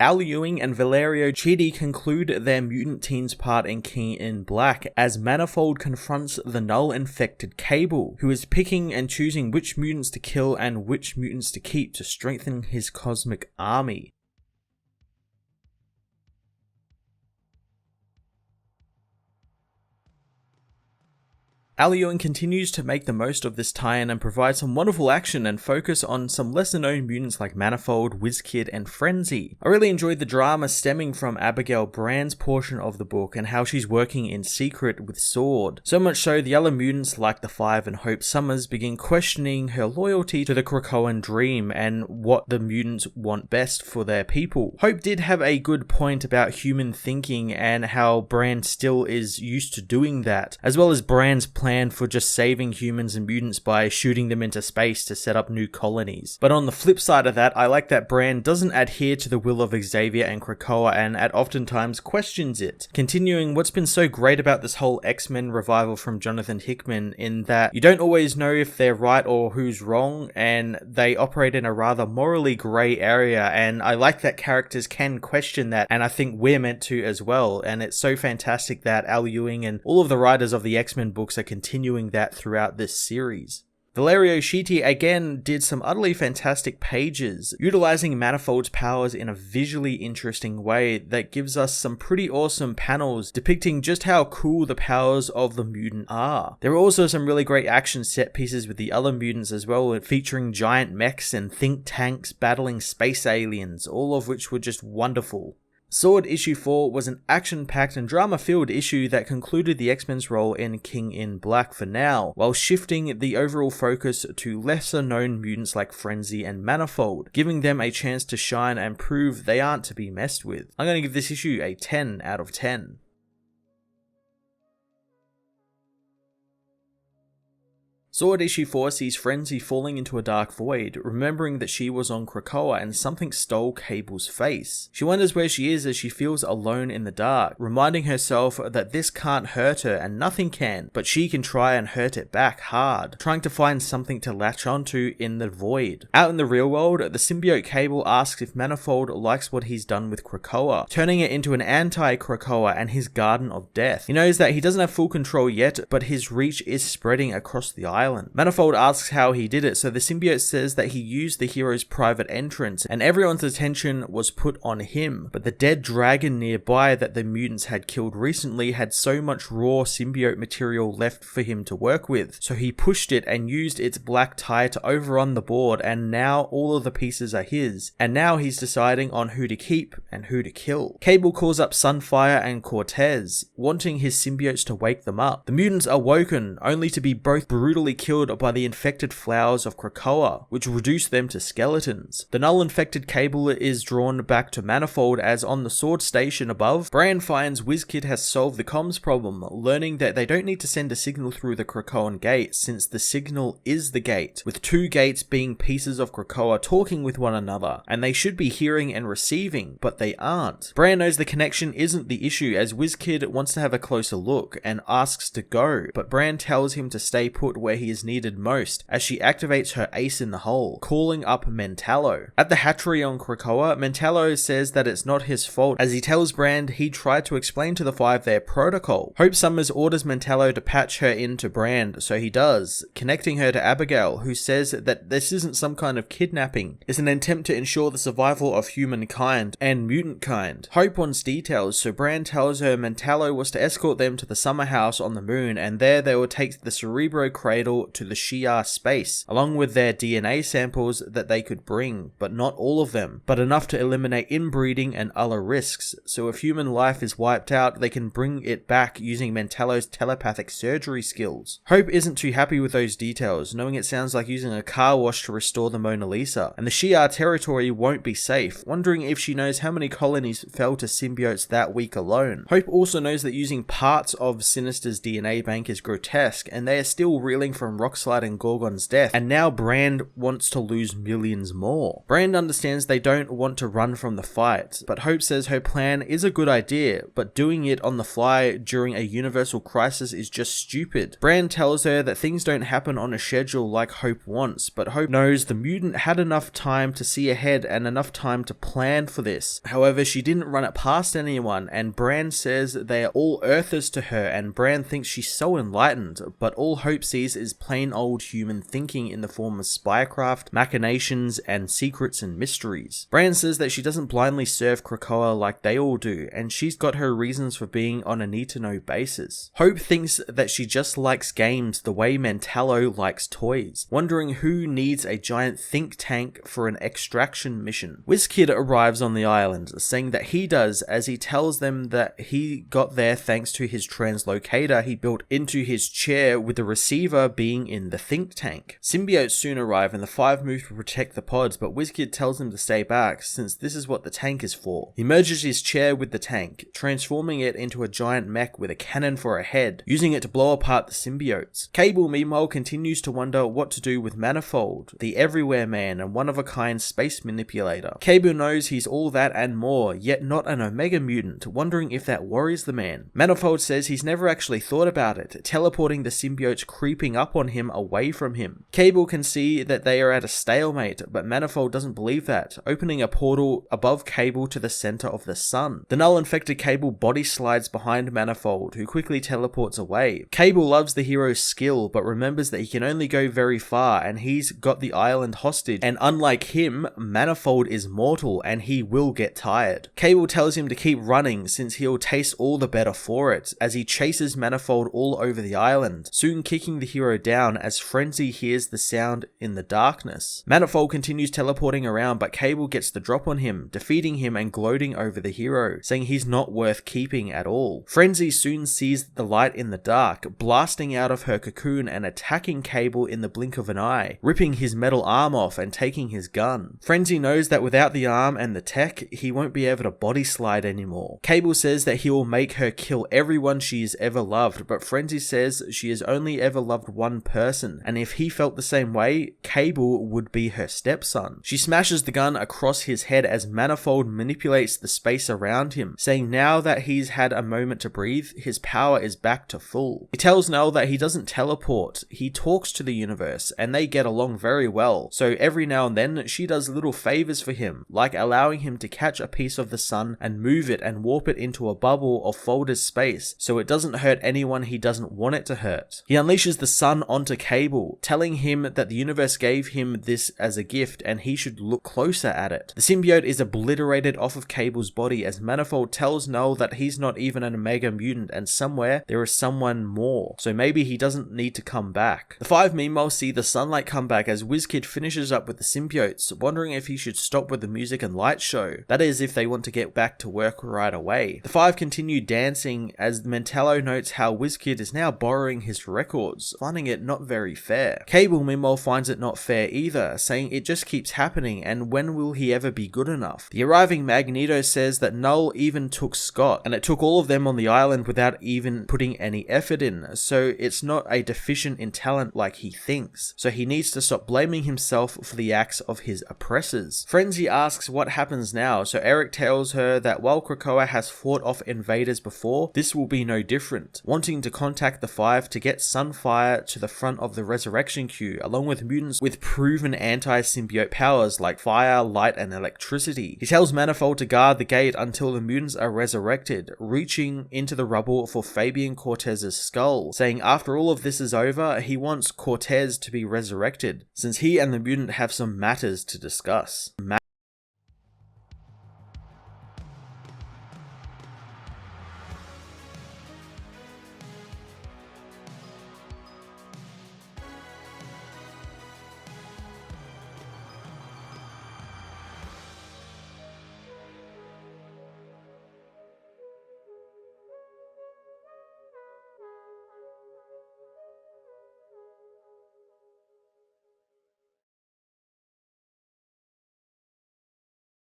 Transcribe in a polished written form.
Al Ewing and Valerio Chidi conclude their mutant teens part in King in Black as Manifold confronts the Knull-infected Cable, who is picking and choosing which mutants to kill and which mutants to keep to strengthen his cosmic army. Al Ewing continues to make the most of this tie-in and provide some wonderful action and focus on some lesser known mutants like Manifold, Wiz Kid, and Frenzy. I really enjoyed the drama stemming from Abigail Brand's portion of the book and how she's working in secret with S.W.O.R.D. So much so the other mutants like the Five and Hope Summers begin questioning her loyalty to the Krakoan dream and what the mutants want best for their people. Hope did have a good point about human thinking and how Brand still is used to doing that, as well as Brand's plan for just saving humans and mutants by shooting them into space to set up new colonies. But on the flip side of that, I like that Brand doesn't adhere to the will of Xavier and Krakoa and at oftentimes questions it, continuing what's been so great about this whole X-Men revival from Jonathan Hickman in that you don't always know if they're right or who's wrong, and they operate in a rather morally grey area, and I like that characters can question that, and I think we're meant to as well, and it's so fantastic that Al Ewing and all of the writers of the X-Men books are continuing that throughout this series. Valerio Chidi again did some utterly fantastic pages, utilizing Manifold's powers in a visually interesting way that gives us some pretty awesome panels depicting just how cool the powers of the mutant are. There are also some really great action set pieces with the other mutants as well, featuring giant mechs and think tanks battling space aliens, all of which were just wonderful. S.W.O.R.D issue 4 was an action-packed and drama-filled issue that concluded the X-Men's role in King in Black for now, while shifting the overall focus to lesser-known mutants like Frenzy and Manifold, giving them a chance to shine and prove they aren't to be messed with. I'm going to give this issue a 10 out of 10. S.W.O.R.D issue 4 sees Frenzy falling into a dark void, remembering that she was on Krakoa and something stole Cable's face. She wonders where she is as she feels alone in the dark, reminding herself that this can't hurt her and nothing can, but she can try and hurt it back hard, trying to find something to latch onto in the void. Out in the real world, the symbiote Cable asks if Manifold likes what he's done with Krakoa, turning it into an anti-Krakoa and his Garden of Death. He knows that he doesn't have full control yet, but his reach is spreading across the island. Manifold asks how he did it, so the symbiote says that he used the hero's private entrance and everyone's attention was put on him, but the dead dragon nearby that the mutants had killed recently had so much raw symbiote material left for him to work with, so he pushed it and used its black tie to overrun the board, and now all of the pieces are his, and now he's deciding on who to keep and who to kill. Cable calls up Sunfire and Cortez, wanting his symbiotes to wake them up. The mutants are woken, only to be both brutally killed by the infected flowers of Krakoa, which reduce them to skeletons. The Knull-infected Cable is drawn back to Manifold as on the S.W.O.R.D station above, Brand finds Wiz Kid has solved the comms problem, learning that they don't need to send a signal through the Krakoan gate since the signal is the gate, with two gates being pieces of Krakoa talking with one another, and they should be hearing and receiving, but they aren't. Brand knows the connection isn't the issue as Wiz Kid wants to have a closer look and asks to go, but Brand tells him to stay put where he is needed most as she activates her ace in the hole, calling up Mentallo. At the hatchery on Krakoa, Mentallo says that it's not his fault as he tells Brand he tried to explain to the Five their protocol. Hope Summers orders Mentallo to patch her into Brand, so he does, connecting her to Abigail, who says that this isn't some kind of kidnapping, it's an attempt to ensure the survival of humankind and mutant kind. Hope wants details, so Brand tells her Mentallo was to escort them to the summer house on the moon, and there they will take the Cerebro Cradle to the Shi'ar space, along with their DNA samples that they could bring, but not all of them, but enough to eliminate inbreeding and other risks, so if human life is wiped out, they can bring it back using Mentallo's telepathic surgery skills. Hope isn't too happy with those details, knowing it sounds like using a car wash to restore the Mona Lisa, and the Shi'ar territory won't be safe, wondering if she knows how many colonies fell to symbiotes that week alone. Hope also knows that using parts of Sinister's DNA bank is grotesque, and they are still reeling from from Rockslide and Gorgon's death, and now Brand wants to lose millions more. Brand understands they don't want to run from the fight, but Hope says her plan is a good idea, but doing it on the fly during a universal crisis is just stupid. Brand tells her that things don't happen on a schedule like Hope wants, but Hope knows the mutant had enough time to see ahead and enough time to plan for this. However, she didn't run it past anyone, and Brand says they are all Earthers to her, and Brand thinks she's so enlightened, but all Hope sees is plain old human thinking in the form of spycraft, machinations, and secrets and mysteries. Brand says that she doesn't blindly serve Krakoa like they all do, and she's got her reasons for being on a need-to-know basis. Hope thinks that she just likes games the way Mentallo likes toys, wondering who needs a giant think tank for an extraction mission. Wiz Kid arrives on the island, saying that he does, as he tells them that he got there thanks to his translocator he built into his chair, with the receiver being in the think tank. Symbiotes soon arrive and the five move to protect the pods, but Wiz Kid tells him to stay back since this is what the tank is for. He merges his chair with the tank, transforming it into a giant mech with a cannon for a head, using it to blow apart the symbiotes. Cable meanwhile continues to wonder what to do with Manifold, the everywhere man and one-of-a-kind space manipulator. Cable knows he's all that and more, yet not an Omega mutant, wondering if that worries the man. Manifold says he's never actually thought about it, teleporting the symbiotes creeping up on him away from him. Cable can see that they are at a stalemate, but Manifold doesn't believe that, opening a portal above Cable to the center of the sun. The Knull-infected Cable body slides behind Manifold, who quickly teleports away. Cable loves the hero's skill, but remembers that he can only go very far, and he's got the island hostage, and unlike him, Manifold is mortal, and he will get tired. Cable tells him to keep running, since he'll taste all the better for it, as he chases Manifold all over the island, soon kicking the hero down as Frenzy hears the sound in the darkness. Manifold continues teleporting around, but Cable gets the drop on him, defeating him and gloating over the hero, saying he's not worth keeping at all. Frenzy soon sees the light in the dark, blasting out of her cocoon and attacking Cable in the blink of an eye, ripping his metal arm off and taking his gun. Frenzy knows that without the arm and the tech, he won't be able to body slide anymore. Cable says that he will make her kill everyone she has ever loved, but Frenzy says she has only ever loved one person, and if he felt the same way, Cable would be her stepson. She smashes the gun across his head as Manifold manipulates the space around him, saying now that he's had a moment to breathe, his power is back to full. He tells Knull that he doesn't teleport, he talks to the universe, and they get along very well, so every now and then she does little favors for him, like allowing him to catch a piece of the sun and move it and warp it into a bubble of folded space so it doesn't hurt anyone he doesn't want it to hurt. He unleashes the sun onto Cable, telling him that the universe gave him this as a gift and he should look closer at it. The symbiote is obliterated off of Cable's body as Manifold tells Knull that he's not even an Omega mutant and somewhere there is someone more, so maybe he doesn't need to come back. The five meanwhile see the sunlight come back as Wiz Kid finishes up with the symbiotes, wondering if he should stop with the music and light show. That is, if they want to get back to work right away. The five continue dancing as Mentallo notes how Wiz Kid is now borrowing his records, finding it not very fair. Cable meanwhile finds it not fair either, saying it just keeps happening and when will he ever be good enough? The arriving Magneto says that Knull even took Scott, and it took all of them on the island without even putting any effort in, so it's not a deficient in talent like he thinks, so he needs to stop blaming himself for the acts of his oppressors. Frenzy asks what happens now, so Eric tells her that while Krakoa has fought off invaders before, this will be no different, wanting to contact the five to get Sunfire to the front of the resurrection queue, along with mutants with proven anti-symbiote powers like fire, light, and electricity. He tells Manifold to guard the gate until the mutants are resurrected, reaching into the rubble for Fabian Cortez's skull, saying after all of this is over, he wants Cortez to be resurrected, since he and the mutant have some matters to discuss.